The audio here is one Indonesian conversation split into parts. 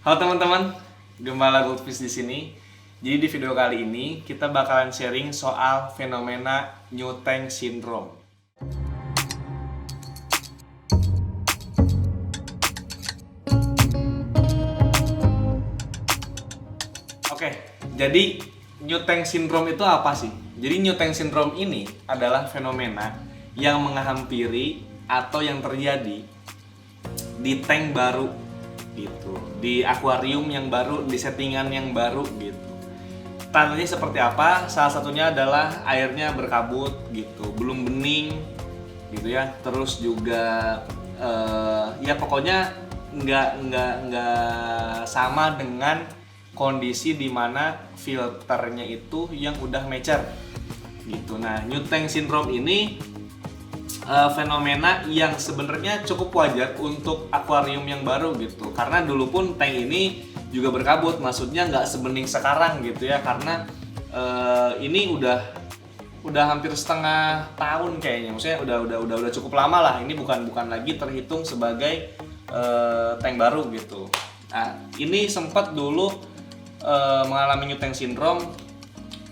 Halo teman-teman, Gembala Goldfish di sini. Jadi di video kali ini kita bakalan sharing soal fenomena New Tank Syndrome. Oke, jadi New Tank Syndrome itu apa sih? Jadi New Tank Syndrome ini adalah fenomena yang menghampiri atau yang terjadi di tank baru gitu, di akuarium yang baru, di settingan yang baru gitu. Tandanya seperti apa? Salah satunya adalah airnya berkabut gitu, belum bening gitu ya. Terus juga ya pokoknya nggak sama dengan kondisi dimana filternya itu yang udah mature gitu. Nah, New Tank Syndrome ini fenomena yang sebenarnya cukup wajar untuk akuarium yang baru gitu, karena dulu pun tank ini juga berkabut, maksudnya nggak sebening sekarang gitu ya, karena ini udah hampir setengah tahun kayaknya, maksudnya udah cukup lama lah, ini bukan lagi terhitung sebagai tank baru gitu. Nah, ini sempat dulu mengalami New Tank Syndrome,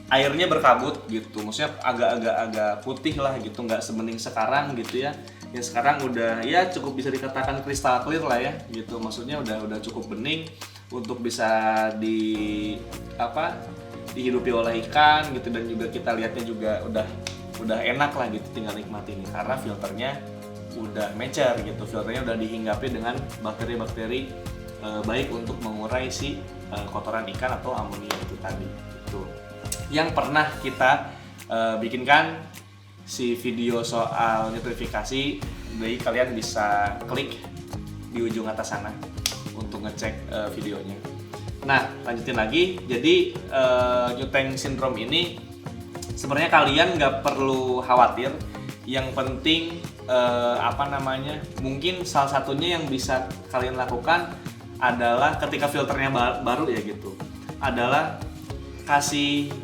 airnya berkabut gitu, maksudnya agak putih lah gitu, nggak sebening sekarang gitu ya. Ya sekarang udah ya cukup bisa dikatakan kristal clear lah ya gitu, maksudnya udah cukup bening untuk bisa dihidupi oleh ikan gitu, dan juga kita lihatnya juga udah enak lah gitu, tinggal nikmatin karena filternya udah mature gitu, filternya udah dihinggapi dengan bakteri-bakteri baik untuk mengurai si kotoran ikan atau amonia itu tadi gitu. Yang pernah kita bikinkan si video soal nitrifikasi, jadi kalian bisa klik di ujung atas sana untuk ngecek videonya. Nah, lanjutin lagi. Jadi New Tank Syndrome ini sebenarnya kalian nggak perlu khawatir. Yang penting mungkin salah satunya yang bisa kalian lakukan adalah ketika filternya baru ya gitu, adalah kasih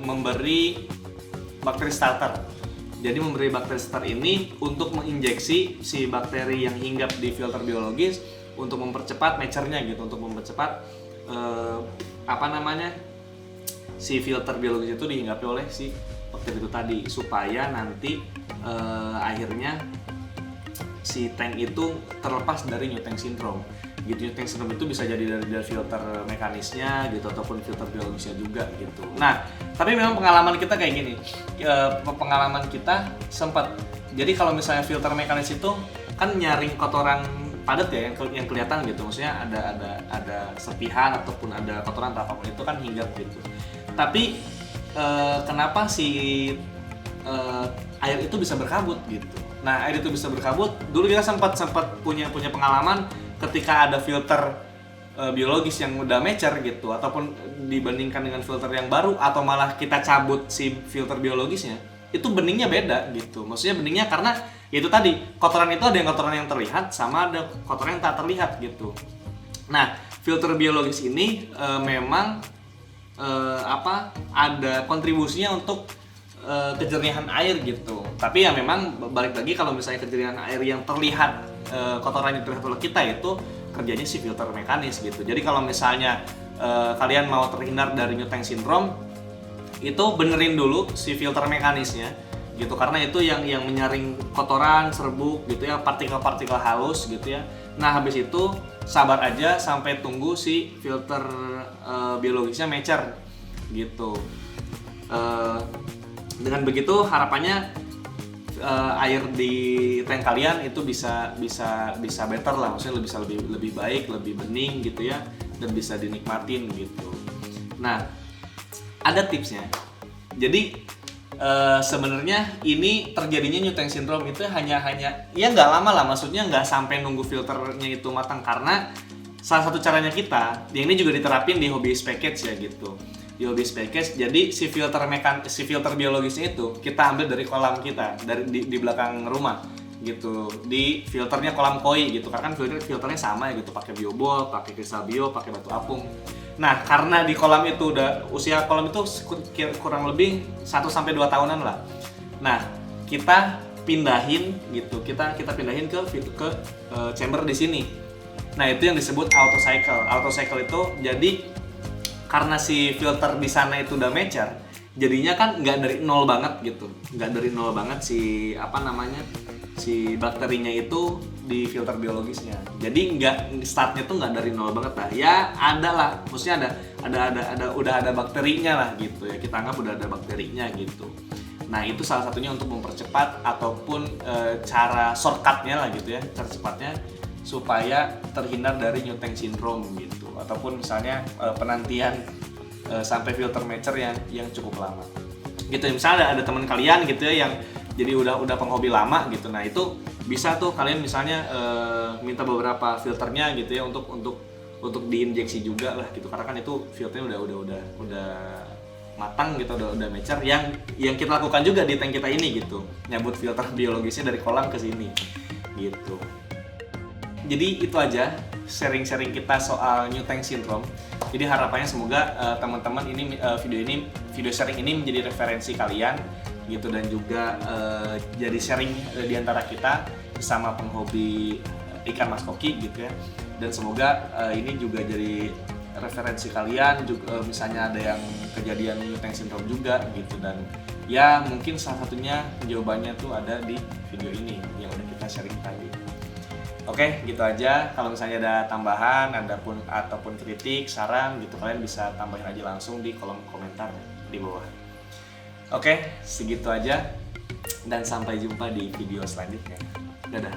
memberi bakteri starter. Jadi memberi bakteri starter ini untuk menginjeksi si bakteri yang hinggap di filter biologis untuk mempercepat mature-nya gitu, untuk mempercepat si filter biologis itu dihinggapi oleh si bakteri itu tadi, supaya nanti akhirnya si tank itu terlepas dari New Tank Syndrome gitu. New Tank Syndrome itu bisa jadi dari filter mekanisnya gitu, ataupun filter biologisnya juga gitu. Nah, tapi memang pengalaman kita kayak gini, pengalaman kita sempat, jadi kalau misalnya filter mekanis itu kan nyaring kotoran padat ya, yang kelihatan gitu, maksudnya ada serpihan ataupun ada kotoran atau apapun itu kan hinggap gitu. Tapi kenapa si air itu bisa berkabut gitu? Nah, air itu bisa berkabut. Dulu kita sempat punya pengalaman ketika ada filter biologis yang udah mature gitu, ataupun dibandingkan dengan filter yang baru, atau malah kita cabut si filter biologisnya, itu beningnya beda gitu. Maksudnya beningnya karena itu tadi, kotoran itu ada yang kotoran yang terlihat sama ada kotoran yang tak terlihat gitu. Nah, filter biologis ini memang ada kontribusinya untuk kejernihan air gitu. Tapi ya memang balik lagi, kalau misalnya kejernihan air yang terlihat, kotoran yang terlihat oleh kita itu kerjanya si filter mekanis gitu. Jadi kalau misalnya kalian mau terhindar dari New Tank Syndrome, itu benerin dulu si filter mekanisnya gitu, karena itu yang menyaring kotoran, serbuk gitu ya, partikel-partikel halus gitu ya. Nah, habis itu sabar aja sampai tunggu si filter biologisnya mature gitu. Dengan begitu harapannya air di tank kalian itu bisa better lah, maksudnya bisa lebih baik, lebih bening gitu ya, dan bisa dinikmatin gitu. Nah, ada tipsnya. Jadi sebenarnya ini terjadinya New Tank Syndrome itu hanya ya nggak lama lah, maksudnya nggak sampai nunggu filternya itu matang, karena salah satu caranya kita, yang ini juga diterapin di Hobbyist Package ya gitu. Di Hobbyist Package, jadi si filter biologisnya itu kita ambil dari kolam kita, di belakang rumah gitu, di filternya kolam koi gitu, karena kan filternya sama ya gitu, pakai biobol, pakai kristal bio, pakai batu apung. Nah, karena di kolam itu usia kolam itu kurang lebih 1-2 tahunan lah. Nah, kita pindahin gitu, kita pindahin ke chamber di sini Nah itu yang disebut auto cycle. Auto cycle itu jadi karena si filter di sana itu udah mature, jadinya kan nggak dari nol banget gitu, nggak dari nol banget si si bakterinya itu di filter biologisnya. Jadi nggak startnya tuh nggak dari nol banget lah. Ya ada lah, maksudnya udah ada bakterinya lah gitu ya. Kita anggap udah ada bakterinya gitu. Nah itu salah satunya untuk mempercepat ataupun cara shortcutnya lah gitu ya, cara cepatnya supaya terhindar dari New-Tank syndrome gitu, ataupun misalnya penantian sampai filter mature yang cukup lama gitu. Misalnya ada teman kalian gitu ya yang jadi udah penghobi lama gitu, nah itu bisa tuh kalian misalnya minta beberapa filternya gitu ya untuk diinjeksi juga lah gitu, karena kan itu filternya udah matang gitu, udah mature, yang kita lakukan juga di tank kita ini gitu, nyabut filter biologisnya dari kolam ke sini gitu. Jadi itu aja sharing-sharing kita soal New-Tank syndrome. Jadi harapannya semoga teman-teman ini video sharing ini menjadi referensi kalian gitu, dan juga jadi sharing di antara kita bersama penghobi ikan mas koki gitu ya. Dan semoga ini juga jadi referensi kalian juga, misalnya ada yang kejadian New-Tank syndrome juga gitu, dan ya mungkin salah satunya jawabannya tuh ada di video ini yang udah kita sharing tadi. Oke, gitu aja. Kalau misalnya ada tambahan, ataupun kritik, saran gitu, kalian bisa tambahin aja langsung di kolom komentar di bawah. Oke, segitu aja dan sampai jumpa di video selanjutnya. Dadah.